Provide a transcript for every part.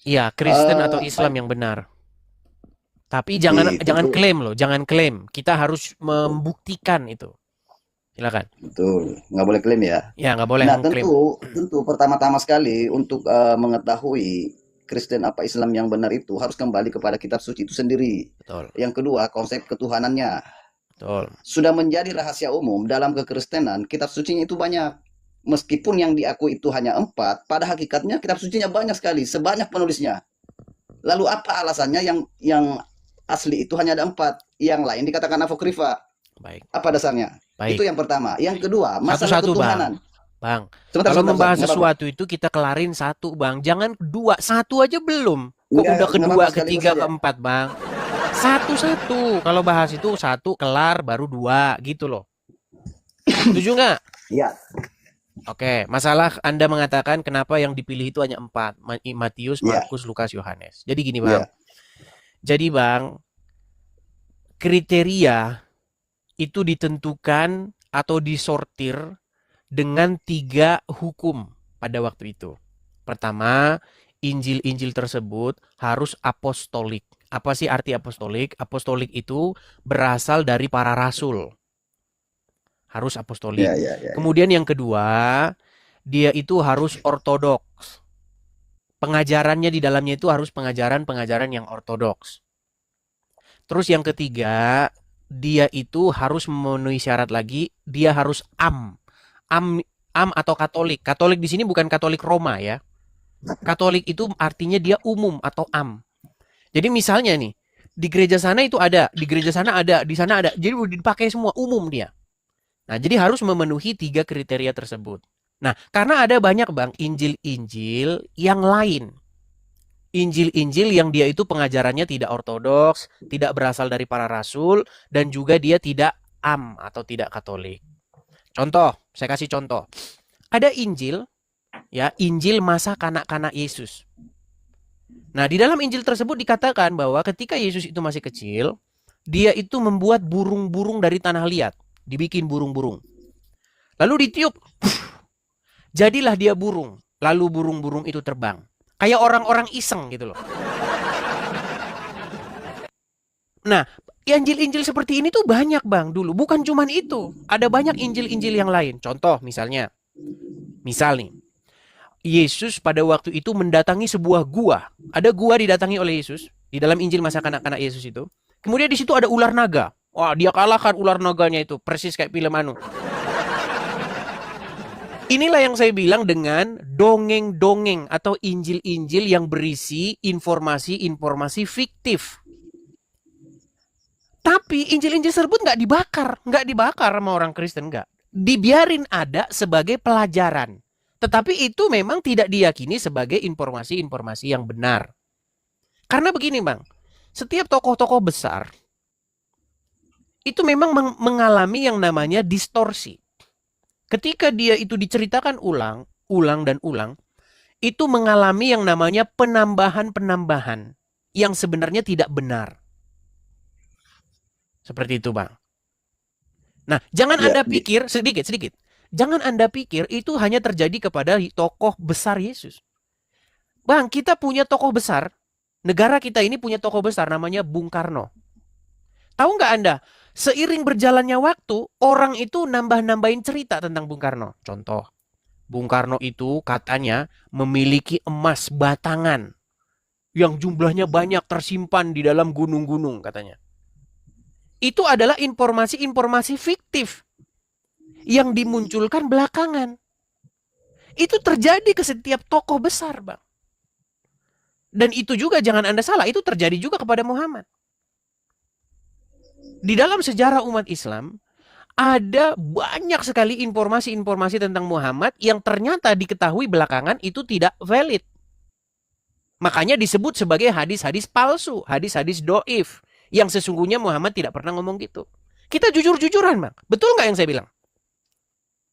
Iya, Kristen atau Islam yang benar. Tapi jangan jangan Tentu klaim loh, jangan klaim. Kita harus membuktikan itu. Silakan. betul, nggak boleh klaim ya. Ya, nggak boleh Nah, mengklaim. tentu tentu pertama-tama sekali untuk mengetahui Kristen apa Islam yang benar itu harus kembali kepada kitab suci itu sendiri. Betul, Yang kedua, konsep ketuhanannya. betul. Sudah menjadi rahasia umum dalam kekristenan, kitab sucinya itu banyak. Meskipun yang diakui itu hanya 4, pada hakikatnya kitab sucinya banyak sekali, sebanyak penulisnya. Lalu apa alasannya yang asli itu hanya ada 4, yang lain dikatakan apokrifa? Baik, Apa dasarnya? Itu baik. yang pertama. Yang kedua, masalah Satu-satu, Bang. ketuhanan. Bang, Sebentar, kalau sebentar, membahas nggak apa-apa. sesuatu itu kita kelarin satu, Bang. Jangan dua, satu aja belum. Kok udah Nggak kedua, apa-apa sekaligus ketiga, saja. keempat, Bang? Satu-satu. Kalau bahas itu satu kelar, baru dua, gitu loh. Setuju nggak? Iya, Oke, masalah Anda mengatakan kenapa yang dipilih itu hanya empat. Matius, iya, Markus, Lukas, Yohanes. Jadi gini, Bang. iya, Jadi, Bang, kriteria itu ditentukan atau disortir dengan tiga hukum pada waktu itu. Pertama, Injil-Injil tersebut harus apostolik. Apa sih arti apostolik? Apostolik itu berasal dari para rasul. Harus iya, apostolik. iya, iya, iya. Kemudian yang kedua, dia itu harus ortodoks. Pengajarannya di dalamnya itu harus pengajaran-pengajaran yang ortodoks. Terus yang ketiga, dia itu harus memenuhi syarat lagi, dia harus am am atau Katolik. Katolik di sini bukan Katolik Roma ya. Katolik itu artinya dia umum atau am. Jadi misalnya nih, di gereja sana itu ada, di gereja sana ada, di sana ada. Jadi udah dipakai semua umum dia. Nah, jadi harus memenuhi tiga kriteria tersebut. Nah, karena ada banyak Bang Injil-Injil yang lain. Injil-Injil yang dia itu pengajarannya tidak ortodoks, tidak berasal dari para rasul, dan juga dia tidak am atau tidak Katolik. Contoh, saya kasih contoh. Ada Injil, ya, Injil masa kanak-kanak Yesus. Nah, di dalam Injil tersebut dikatakan bahwa ketika Yesus itu masih kecil, dia itu membuat burung-burung dari tanah liat, dibikin burung-burung. Lalu ditiup, jadilah dia burung. Lalu burung-burung itu terbang. Kayak orang-orang iseng gitu loh. Nah, Injil-Injil seperti ini tuh banyak bang dulu. Bukan cuman itu. Ada banyak Injil-Injil yang lain. Contoh misalnya. Misal nih. Yesus pada waktu itu mendatangi sebuah gua. Ada gua didatangi oleh Yesus. Di dalam Injil masa kanak-kanak Yesus itu. Kemudian di situ ada ular naga. Wah, dia kalahkan ular naganya itu. Persis kayak film anu. Inilah yang saya bilang dengan dongeng-dongeng atau Injil-Injil yang berisi informasi-informasi fiktif. Tapi Injil-Injil tersebut nggak dibakar sama orang Kristen nggak. Dibiarin ada sebagai pelajaran. Tetapi itu memang tidak diyakini sebagai informasi-informasi yang benar. Karena begini bang, setiap tokoh-tokoh besar itu memang mengalami yang namanya distorsi. Ketika dia itu diceritakan ulang, ulang dan ulang, itu mengalami yang namanya penambahan-penambahan yang sebenarnya tidak benar. Seperti itu bang. Nah, jangan Iya, Anda pikir sedikit-sedikit. Jangan Anda pikir itu hanya terjadi kepada tokoh besar Yesus. Bang, kita punya tokoh besar. Negara kita ini punya tokoh besar namanya Bung Karno. Tahu nggak Anda? Seiring berjalannya waktu, orang itu nambah-nambahin cerita tentang Bung Karno. Contoh, Bung Karno itu katanya memiliki emas batangan yang jumlahnya banyak tersimpan di dalam gunung-gunung katanya. Itu adalah informasi-informasi fiktif yang dimunculkan belakangan. Itu terjadi ke setiap tokoh besar, Bang. Dan itu juga jangan Anda salah, itu terjadi juga kepada Muhammad. Di dalam sejarah umat Islam, ada banyak sekali informasi-informasi tentang Muhammad yang ternyata diketahui belakangan itu tidak valid. Makanya disebut sebagai hadis-hadis palsu, hadis-hadis doif. Yang sesungguhnya Muhammad tidak pernah ngomong gitu. Kita jujur-jujuran, Bang. Betul nggak yang saya bilang?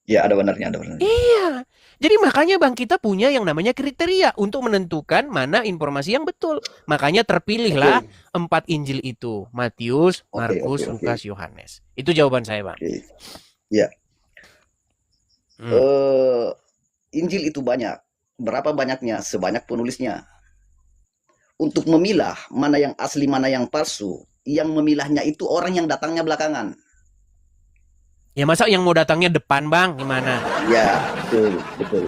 iya, ada benarnya, ada benarnya. Iya. Jadi makanya Bang kita punya yang namanya kriteria untuk menentukan mana informasi yang betul. Makanya terpilihlah Oke, 4 Injil itu. Matius, oke, oke, Markus, oke, Lukas, Yohanes. Itu jawaban saya Bang. oke. Iya, Hmm. eh, Injil itu banyak. Berapa banyaknya? Sebanyak penulisnya. untuk memilah mana yang asli, mana yang palsu, yang memilahnya itu orang yang datangnya belakangan. Ya masa yang mau datangnya depan, Bang? Gimana? Ya, betul, betul,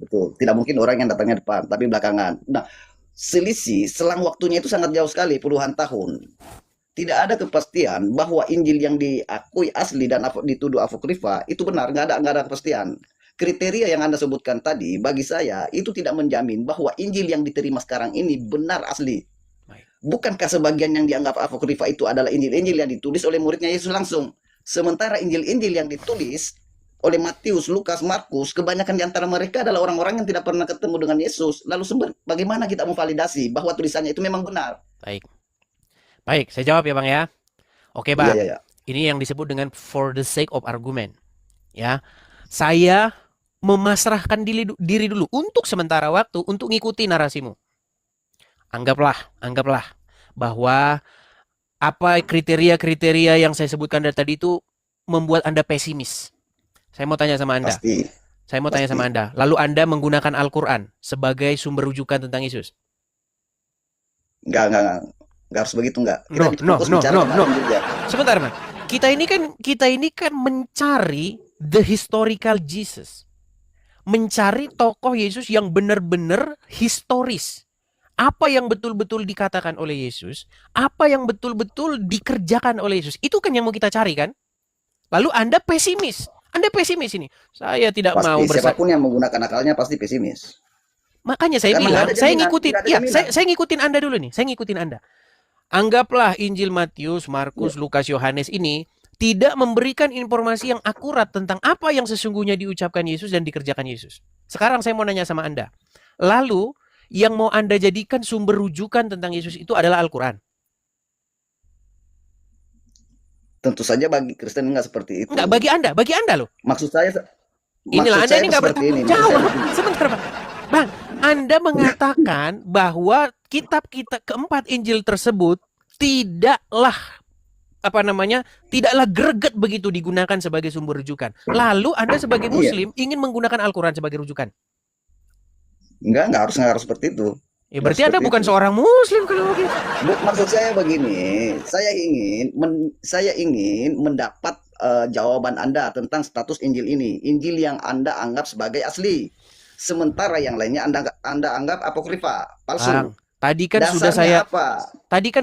betul. Tidak mungkin orang yang datangnya depan, tapi belakangan. Nah, selisih selang waktunya itu sangat jauh sekali, puluhan tahun. Tidak ada kepastian bahwa Injil yang diakui asli dan dituduh apokrifa itu benar, nggak ada kepastian. Kriteria yang Anda sebutkan tadi, bagi saya itu tidak menjamin bahwa Injil yang diterima sekarang ini benar asli. Baik. Bukankah sebagian yang dianggap apokrifa itu adalah Injil-Injil yang ditulis oleh muridnya Yesus langsung? Sementara Injil-Injil yang ditulis oleh Matius, Lukas, Markus, kebanyakan di antara mereka adalah orang-orang yang tidak pernah ketemu dengan Yesus. Lalu bagaimana kita memvalidasi bahwa tulisannya itu memang benar? Baik. Baik, saya jawab ya, Bang ya. Oke, Iya, Bang. iya, iya. Ini yang disebut dengan for the sake of argument. Ya. Saya memasrahkan diri dulu untuk sementara waktu untuk ngikuti narasimu. Anggaplah bahwa apa kriteria-kriteria yang saya sebutkan dari tadi itu membuat Anda pesimis. Saya mau tanya sama Anda. Pasti, Saya mau tanya pasti. sama Anda. Lalu Anda menggunakan Al-Quran sebagai sumber rujukan tentang Yesus? Enggak harus begitu, enggak. Kita No. fokus bicara tentang Injil ya. Sebentar, Bang. Kita ini kan mencari the historical Jesus. Mencari tokoh Yesus yang benar-benar historis. Apa yang betul-betul dikatakan oleh Yesus, apa yang betul-betul dikerjakan oleh Yesus. Itu kan yang mau kita cari kan? Lalu Anda pesimis. Anda pesimis ini. Saya tidak mau Pasti siapapun yang menggunakan akalnya pasti pesimis. Makanya saya Karena bilang, nggak ada saya jaminan, ngikutin. tidak ada Ya, jaminan. saya ngikutin Anda dulu nih. Saya ngikutin Anda. Anggaplah Injil Matius, Markus, Ya. Lukas, Yohanes ini tidak memberikan informasi yang akurat tentang apa yang sesungguhnya diucapkan Yesus dan dikerjakan Yesus. Sekarang saya mau nanya sama Anda. Lalu, yang mau Anda jadikan sumber rujukan tentang Yesus itu adalah Al-Quran. Tentu saja bagi Kristen nggak seperti itu. Enggak, bagi Anda loh. Maksud saya Inilah Anda saya ini nggak seperti ini. bertanggung Maksud saya jawab. begini. Sebentar, Bang. Bang, Anda mengatakan bahwa kitab keempat Injil tersebut tidaklah tidaklah greget begitu digunakan sebagai sumber rujukan. Lalu Anda sebagai Iya. Muslim ingin menggunakan Al-Quran sebagai rujukan. Nggak harus seperti itu. Ya Nggak berarti Anda seperti bukan itu. seorang Muslim kalau begitu. Maksud saya begini, saya ingin mendapat jawaban Anda tentang status Injil ini. Injil yang Anda anggap sebagai asli. Sementara yang lainnya Anda anggap apokrifa, palsu. Bang, tadi kan Dasarnya apa?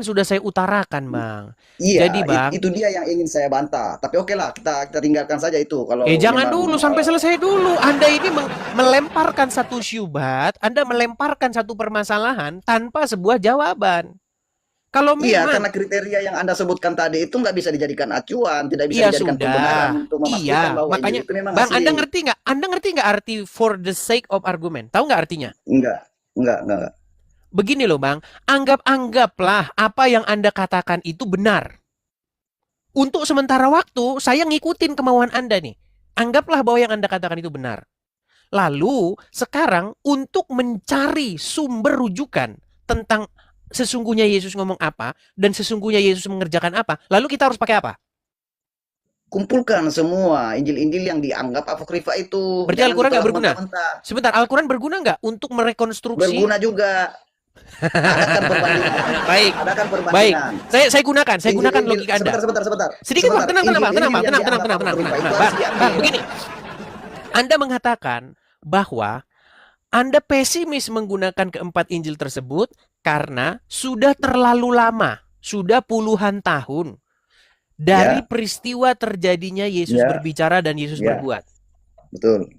sudah saya utarakan, Bang. Iya, Jadi, Bang, itu dia yang ingin saya bantah. Tapi oke lah, kita tinggalkan saja itu. Kalau jangan memang, dulu sampai selesai dulu. Anda ini melemparkan satu syubhat, Anda melemparkan satu permasalahan tanpa sebuah jawaban. Kalau iya, memang karena kriteria yang Anda sebutkan tadi itu nggak bisa dijadikan acuan, tidak bisa iya dijadikan pembenaran sudah. untuk memastikan Iya, bahwa makanya Injil itu memang Bang, asli. Anda ngerti nggak arti for the sake of argument? Tahu nggak artinya? Enggak. Begini loh, Bang. Anggaplah apa yang Anda katakan itu benar. Untuk sementara waktu, saya ngikutin kemauan Anda nih. Anggaplah bahwa yang Anda katakan itu benar. Lalu, sekarang untuk mencari sumber rujukan tentang sesungguhnya Yesus ngomong apa dan sesungguhnya Yesus mengerjakan apa, lalu kita harus pakai apa? Kumpulkan semua Injil-Injil yang dianggap apokrifa itu. Berarti Jangan Al-Quran nggak ditolak berguna? mentah-mentah. Sebentar, Al-Quran berguna nggak untuk merekonstruksi? Berguna juga. Adakan perbandingan. Baik, Adakan baik. perbandingan. Saya gunakan logika Anda. Sebentar. Sedikit, Bang. Tenang, Bang. Injil-Injil yang dianggap apokrifa itu harus diambil. Bang, begini. Anda mengatakan bahwa Anda pesimis menggunakan keempat Injil tersebut karena sudah terlalu lama, sudah puluhan tahun dari peristiwa terjadinya Yesus berbicara dan Yesus berbuat. Betul.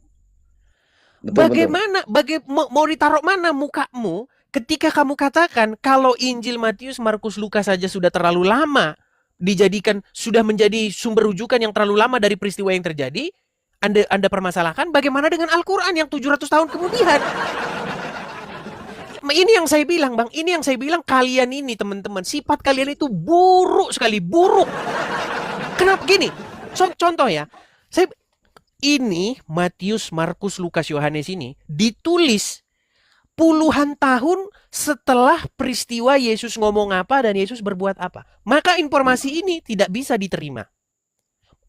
Bagaimana mau ditaruh mana mukamu ketika kamu katakan kalau Injil Matius, Markus, Lukas saja sudah terlalu lama dijadikan, sudah menjadi sumber rujukan yang terlalu lama dari peristiwa yang terjadi, Anda permasalahkan bagaimana dengan Al-Quran yang 700 tahun kemudian? Ini yang saya bilang, Bang. Ini yang saya bilang, kalian ini teman-teman, sifat kalian itu buruk sekali, buruk. Kenapa gini? Contoh ya, ini Matius, Markus, Lukas, Yohanes ini ditulis puluhan tahun setelah peristiwa Yesus ngomong apa dan Yesus berbuat apa. Maka informasi ini tidak bisa diterima.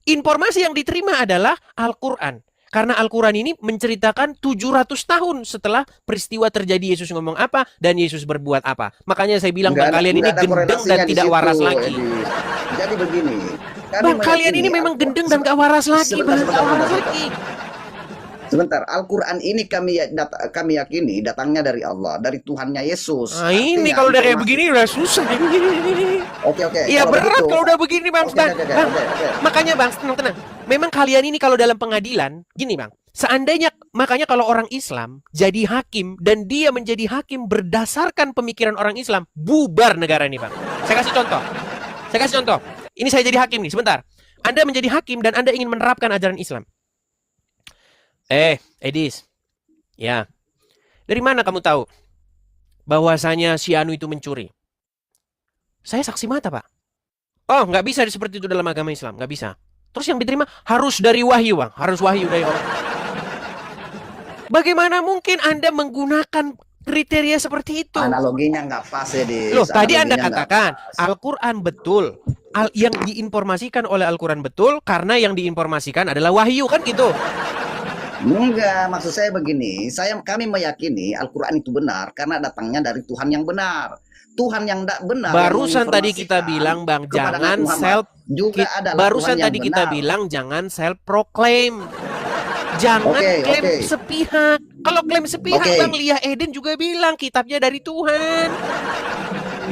Informasi yang diterima adalah Al-Quran. Karena Al-Quran ini menceritakan 700 tahun setelah peristiwa terjadi Yesus ngomong apa dan Yesus berbuat apa. Makanya saya bilang, Bang, kalian ini nggak ada gendeng dan korelasinya di tidak situ, waras lagi. Edis. Jadi begini, kami Bang, kalian meyakini ini memang Al-Quran. gendeng dan gak waras lagi, Sebentar, Bang. Gak waras lagi. Sebentar, Al-Quran ini kami yakini datangnya dari Allah, dari Tuhannya Yesus. Nah, ini Artinya kalau udah kayak informasi. begini udah susah. Oke, Iya kalau berat begitu, kalau udah begini, Bang. oke. Bang, makanya, Bang, tenang. Memang kalian ini kalau dalam pengadilan, gini, Bang. Seandainya, makanya kalau orang Islam jadi hakim dan dia menjadi hakim berdasarkan pemikiran orang Islam, bubar negara ini, Bang. Saya kasih contoh. Ini saya jadi hakim nih, sebentar. Anda menjadi hakim dan Anda ingin menerapkan ajaran Islam. Edis. Ya. Dari mana kamu tahu bahwasanya si Anu itu mencuri? Saya saksi mata, Pak. Oh, nggak bisa seperti itu dalam agama Islam. Nggak bisa. Terus yang diterima harus dari wahyu, Bang. Harus wahyu dari Allah. Bagaimana mungkin Anda menggunakan kriteria seperti itu? Analoginya nggak pas, Edis. Loh, tadi Anda Analoginya nggak katakan pas. Al-Quran betul. Yang diinformasikan oleh Al-Quran betul karena yang diinformasikan adalah wahyu, kan gitu. Enggak, maksud saya begini, kami meyakini Al-Quran itu benar karena datangnya dari Tuhan yang benar. Tuhan yang tidak benar. Barusan tadi kita bilang, Bang, jangan self juga adalah barusan Tuhan tadi yang kita benar. bilang jangan self proclaim. Jangan klaim sepihak. Kalau klaim sepihak, Bang Lia Eden juga bilang kitabnya dari Tuhan.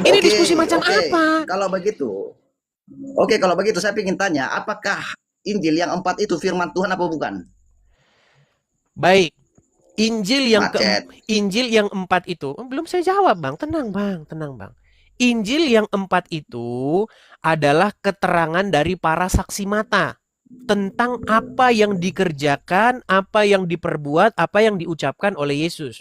Ini diskusi macam apa? Kalau begitu saya ingin tanya, apakah Injil yang 4 itu firman Tuhan apa bukan? Baik. Injil yang 4 itu, belum saya jawab, Bang. Tenang, Bang. Injil yang 4 itu adalah keterangan dari para saksi mata tentang apa yang dikerjakan, apa yang diperbuat, apa yang diucapkan oleh Yesus.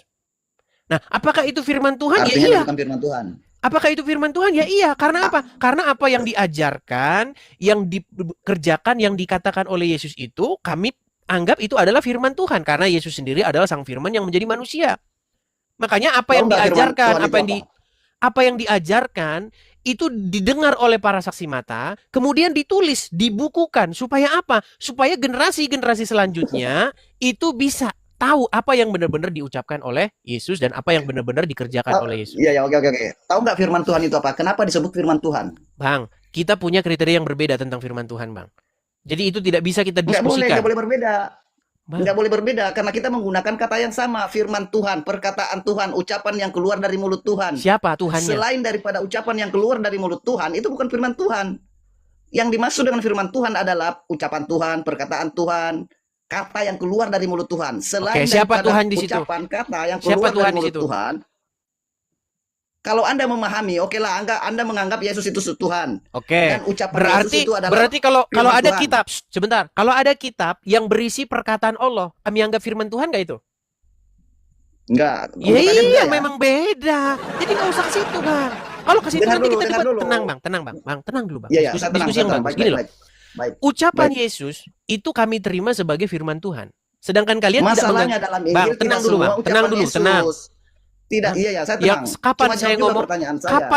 Nah, apakah itu firman Tuhan? Artinya ya iya. Bukan firman Tuhan. Apakah itu firman Tuhan? Ya iya. Karena apa? Karena apa yang diajarkan, yang dikerjakan, yang dikatakan oleh Yesus itu, kami anggap itu adalah firman Tuhan. Karena Yesus sendiri adalah sang firman yang menjadi manusia. Makanya apa yang diajarkan, apa yang diajarkan itu didengar oleh para saksi mata, kemudian ditulis, dibukukan. Supaya apa? Supaya generasi-generasi selanjutnya itu bisa tahu apa yang benar-benar diucapkan oleh Yesus dan apa yang benar-benar dikerjakan oleh Yesus. Iya, oke. Tahu nggak firman Tuhan itu apa? Kenapa disebut firman Tuhan? Bang, kita punya kriteria yang berbeda tentang firman Tuhan, Bang. Jadi itu tidak bisa kita diskusikan. Nggak boleh berbeda. Nggak boleh berbeda karena kita menggunakan kata yang sama, firman Tuhan, perkataan Tuhan, ucapan yang keluar dari mulut Tuhan. Siapa Tuhannya? Selain daripada ucapan yang keluar dari mulut Tuhan, itu bukan firman Tuhan. Yang dimaksud dengan firman Tuhan adalah ucapan Tuhan, perkataan Tuhan, kata yang keluar dari mulut Tuhan. Selain siapa Tuhan di situ? Ucapan kata yang keluar dari mulut Tuhan. Kalau Anda memahami, okelah Anda menganggap Yesus itu Tuhan. Oke. Dan ucapan Yesus itu adalah berarti kalau ada Tuhan. kitab, sebentar. Kalau ada kitab yang berisi perkataan Allah, kami anggap firman Tuhan nggak itu? Enggak. Iya, memang beda. Jadi nggak usah ke situ, Bang. Kalau ke situ nanti kita debat. Tenang dulu, Bang. Iya, diskusi yang bagus. Gini loh. Ucapan Yesus itu kami terima sebagai firman Tuhan. Sedangkan kalian masalahnya tidak dalam Injil, Bang, tenang dulu, Bang. Tenang. Tidak, iya, saya tenang. Kapan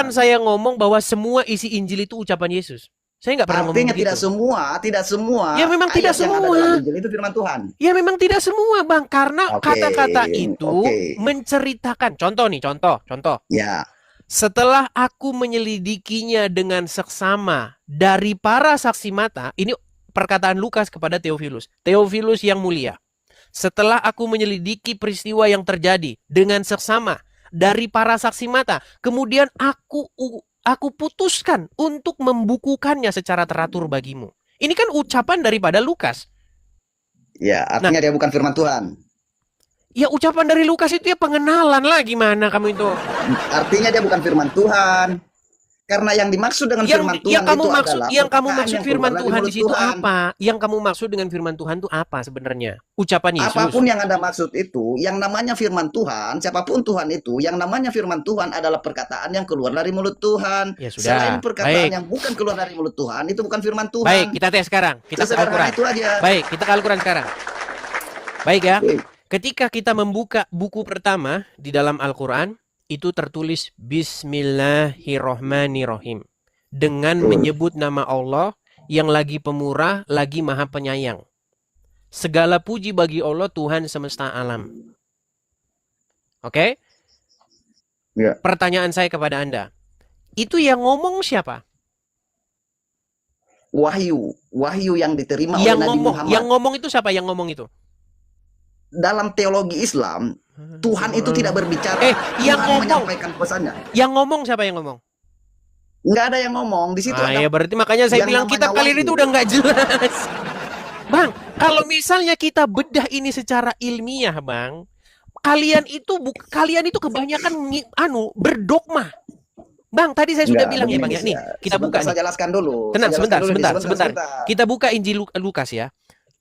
saya ngomong bahwa semua isi Injil itu ucapan Yesus? Saya nggak pernah ngomong begitu. Tidak semua. Ya memang tidak semua. Injil itu firman Tuhan. Ya memang tidak semua, Bang. Karena kata-kata itu menceritakan. Contoh. Ya. Setelah aku menyelidikinya dengan seksama dari para saksi mata, ini perkataan Lukas kepada Theophilus. Theophilus yang mulia. Setelah aku menyelidiki peristiwa yang terjadi dengan seksama dari para saksi mata, kemudian aku putuskan untuk membukukannya secara teratur bagimu. Ini kan ucapan daripada Lukas. Ya, artinya dia bukan firman Tuhan. Ya, ucapan dari Lukas itu ya pengenalan lah, gimana kamu itu? Artinya dia bukan firman Tuhan. Karena yang dimaksud dengan firman Tuhan yang kamu itu maksud, adalah yang kamu maksud firman Tuhan di situ Tuhan. apa? Yang kamu maksud dengan firman Tuhan itu apa sebenarnya? Ucapan Yesus. Apapun yang Anda maksud itu, yang namanya firman Tuhan, siapapun Tuhan itu, yang namanya firman Tuhan adalah perkataan yang keluar dari mulut Tuhan. Ya sudah. Selain perkataan yang bukan keluar dari mulut Tuhan, itu bukan firman Tuhan. Baik, kita tes sekarang. Kita ke Al-Quran. Itu aja. Baik, kita ke Al-Quran sekarang. Baik ya. Ketika kita membuka buku pertama di dalam Al-Quran, itu tertulis Bismillahirrohmanirrohim. Dengan menyebut nama Allah yang lagi pemurah, lagi maha penyayang. Segala puji bagi Allah Tuhan semesta alam. Oke? Ya. Pertanyaan saya kepada Anda. Itu yang ngomong siapa? Wahyu yang diterima oleh Yang Nabi ngomong, Muhammad. yang ngomong itu siapa yang ngomong itu? Dalam teologi Islam, Tuhan itu tidak berbicara. Yang Tuhan ngomong. menyampaikan pesannya. Yang ngomong siapa yang ngomong? Nggak ada yang ngomong di situ. Ya berarti makanya saya yang bilang kitab namanya kalian itu udah nggak jelas. Bang, kalau misalnya kita bedah ini secara ilmiah, Bang, kalian itu kebanyakan berdogma. Bang, tadi saya sudah bilang ya, Bang ya. Nih, kita buka Saya nih. jelaskan dulu. Tenang, Saya jelaskan dulu, sebentar. Kita buka Injil Lukas ya.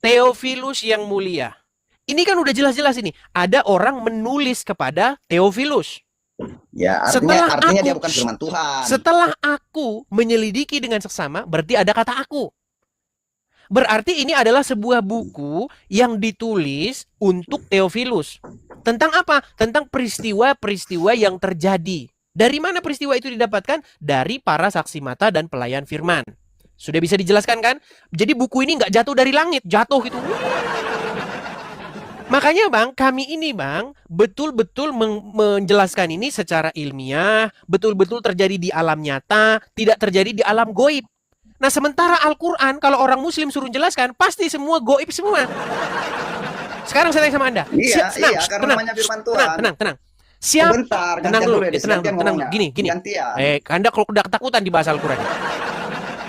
Theophilus yang mulia. Ini kan udah jelas-jelas ini. Ada orang menulis kepada Theophilus. Ya, artinya dia bukan firman Tuhan. Setelah aku menyelidiki dengan seksama, berarti ada kata aku. Berarti ini adalah sebuah buku yang ditulis untuk Theophilus. Tentang apa? Tentang peristiwa-peristiwa yang terjadi. Dari mana peristiwa itu didapatkan? Dari para saksi mata dan pelayan firman. Sudah bisa dijelaskan kan? Jadi buku ini nggak jatuh dari langit, jatuh gitu. Makanya Bang, kami ini Bang, betul-betul menjelaskan ini secara ilmiah, betul-betul terjadi di alam nyata, tidak terjadi di alam goib. Nah sementara Al-Quran, kalau orang muslim suruh jelaskan, pasti semua goib semua. Sekarang saya tanya sama Anda. Iya, karena namanya firman Tuhan. Tenang. Siapa? Tenang dulu. Gini. Anda kalau udah ketakutan di bahasa Al-Quran.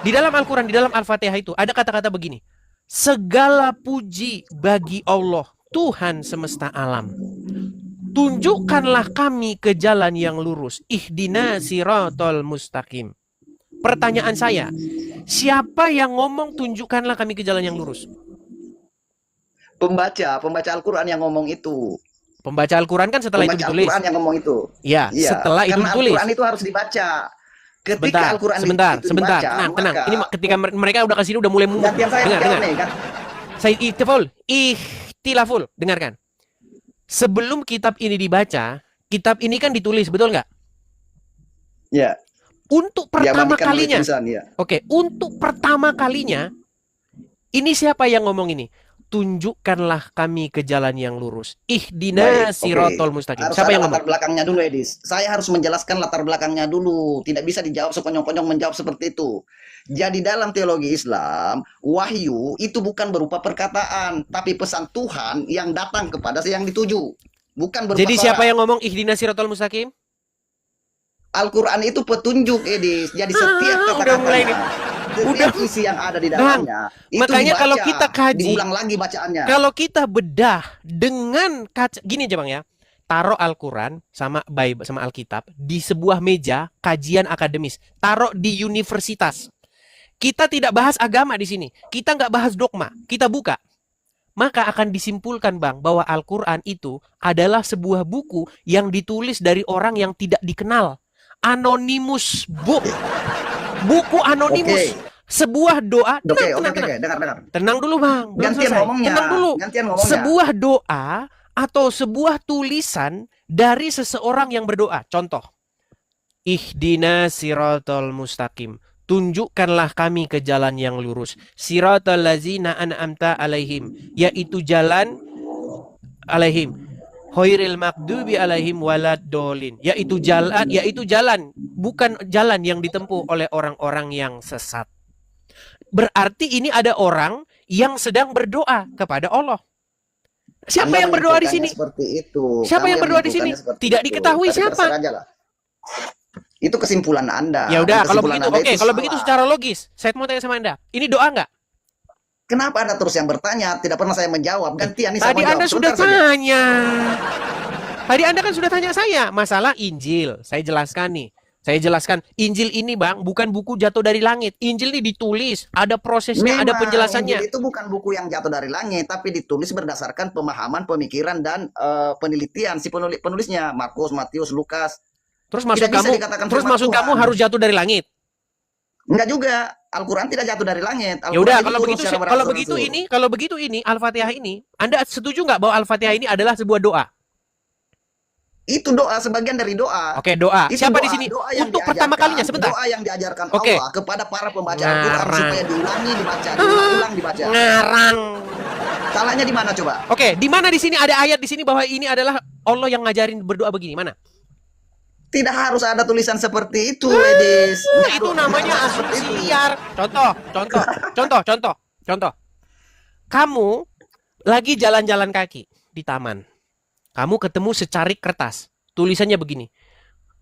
Di dalam Al-Quran, di dalam Al-Fatihah itu, ada kata-kata begini. Segala puji bagi Allah, Tuhan semesta alam. Tunjukkanlah kami ke jalan yang lurus. Ihdina siratal mustaqim. Pertanyaan saya, siapa yang ngomong tunjukkanlah kami ke jalan yang lurus? Pembaca Al-Quran yang ngomong itu. Pembaca Al-Quran kan setelah itu ditulis. Al-Quran yang ngomong itu. Ya, setelah itu ditulis. Al-Quran itu harus dibaca. Ketika Al-Quran sebentar. itu dibaca, Tenang. Ini ketika mereka udah kesini udah mulai dengar. Saya ikhtilaful, dengarkan. Sebelum kitab ini dibaca, kitab ini kan ditulis, betul nggak? Ya. Untuk pertama kalinya. Oke, untuk pertama kalinya, ini siapa yang ngomong ini? Tunjukkanlah kami ke jalan yang lurus. Ihdina siratal mustaqim. Siapa yang ngomong? Latar belakangnya dulu, Edis. Saya harus menjelaskan latar belakangnya dulu. Tidak bisa dijawab sekonyong-konyong menjawab seperti itu. Jadi dalam teologi Islam, wahyu itu bukan berupa perkataan, tapi pesan Tuhan yang datang kepada yang dituju. Bukan berupa Jadi siapa yang ngomong ihdina siratal mustaqim? Al-Quran itu petunjuk, Edis. Jadi setiap setiap isi yang ada di dalamnya itu makanya dibaca, kalau kita kaji, diulang lagi bacaannya. Kalau kita bedah dengan kaca, gini aja Bang ya. Taruh Al-Quran sama Alkitab di sebuah meja kajian akademis. Taruh di universitas. Kita tidak bahas agama di sini. Kita nggak bahas dogma. Kita buka. Maka akan disimpulkan Bang bahwa Al-Quran itu adalah sebuah buku yang ditulis dari orang yang tidak dikenal. Anonymous book. Buku anonimus. Sebuah doa. Tenang dulu Bang. Gantian ngomongnya. Tenang dulu. Sebuah doa atau sebuah tulisan dari seseorang yang berdoa. Contoh. Ihdina siratal mustaqim. Tunjukkanlah kami ke jalan yang lurus. Siratal ladzina an'amta alaihim. Yaitu jalan alaihim. Khairil maghdubi alaihim waladdallin. Yaitu jalan, bukan jalan yang ditempuh oleh orang-orang yang sesat. Berarti ini ada orang yang sedang berdoa kepada Allah. Siapa yang berdoa di sini? Siapa yang berdoa di sini? Tidak diketahui siapa. Itu kesimpulan Anda. Ya udah, kalau begitu, oke, kalau begitu secara logis, saya mau tanya sama Anda. Ini doa nggak? Kenapa Anda terus yang bertanya? Tidak pernah saya menjawab. Gantian nih saya Tadi Anda sudah tanya. Tadi Anda kan sudah tanya saya masalah Injil. Saya jelaskan nih. Saya jelaskan Injil ini Bang bukan buku jatuh dari langit. Injil ini ditulis, ada prosesnya, ada penjelasannya. Injil itu bukan buku yang jatuh dari langit, tapi ditulis berdasarkan pemahaman, pemikiran dan penelitian si penulisnya, Markus, Matius, Lukas. Terus maksud kamu harus jatuh dari langit? Enggak juga. Al-Quran tidak jatuh dari langit. Ya udah, kalau begitu ini Al-Fatihah ini, Anda setuju nggak bahwa Al-Fatihah ini adalah sebuah doa? Itu doa, sebagian dari doa. Oke, doa. Itu siapa doa, di sini? Untuk pertama kalinya, sebentar. Doa yang diajarkan Allah kepada para pembaca Al-Quran supaya diulang dibaca. Ngarang. Salahnya di mana coba? Oke, di mana di sini ada ayat di sini bahwa ini adalah Allah yang ngajarin berdoa begini? Mana? Tidak harus ada tulisan seperti itu, Edis. Nggak Itu harus- namanya nggak harus seperti asumsi itu. liar. Contoh. Kamu lagi jalan-jalan kaki di taman. Kamu ketemu secarik kertas. Tulisannya begini.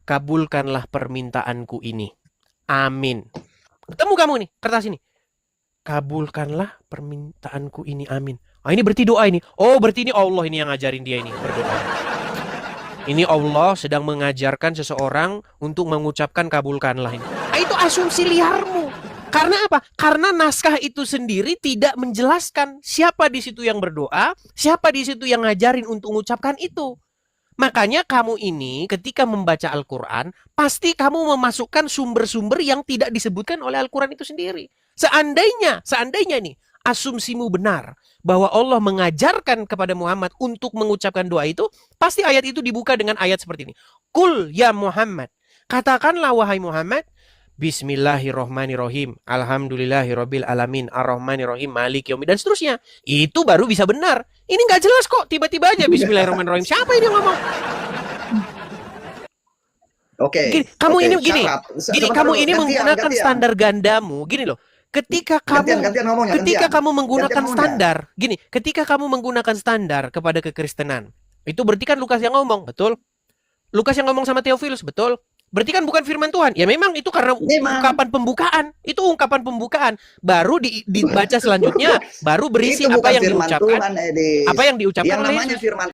Kabulkanlah permintaanku ini. Amin. Ketemu kamu nih, kertas ini. Kabulkanlah permintaanku ini, amin. Ah, ini berarti doa ini. Oh, berarti ini Allah ini yang ngajarin dia ini berdoa. Ini Allah sedang mengajarkan seseorang untuk mengucapkan kabulkanlah ini. Ah, itu asumsi liarmu. Karena apa? Karena naskah itu sendiri tidak menjelaskan siapa di situ yang berdoa, siapa di situ yang ngajarin untuk mengucapkan itu. Makanya kamu ini ketika membaca Al-Quran, pasti kamu memasukkan sumber-sumber yang tidak disebutkan oleh Al-Quran itu sendiri. Seandainya nih, asumsimu benar bahwa Allah mengajarkan kepada Muhammad untuk mengucapkan doa itu, pasti ayat itu dibuka dengan ayat seperti ini. Kul ya Muhammad, katakanlah wahai Muhammad, Bismillahirrohmanirrohim, Alhamdulillahirobbil alamin, Ar-Rahmanirrohim, Malik Yaumid, dan seterusnya. Itu baru bisa benar. Ini nggak jelas kok, tiba-tiba aja Bismillahirrohmanirrohim. Siapa ini yang ngomong? Oke. Gini, kamu Oke, ini gini, syarat. gini Sebentar kamu dulu, ini menggunakan standar gandamu. Gini loh, ketika kamu Gantian ngomongnya, ketika gantian. kamu menggunakan Gantian ngomongnya. standar, gini, ketika kamu menggunakan standar kepada kekristenan, itu berarti kan Lukas yang ngomong, betul? Lukas yang ngomong sama Theophilus, betul? Berarti kan bukan firman Tuhan. Ya memang itu karena Memang. ungkapan pembukaan. Itu ungkapan pembukaan. Baru dibaca selanjutnya, baru berisi Itu apa bukan yang firman diucapkan. Tuhan, Edis. Apa yang diucapkan Yang oleh namanya Yesus. firman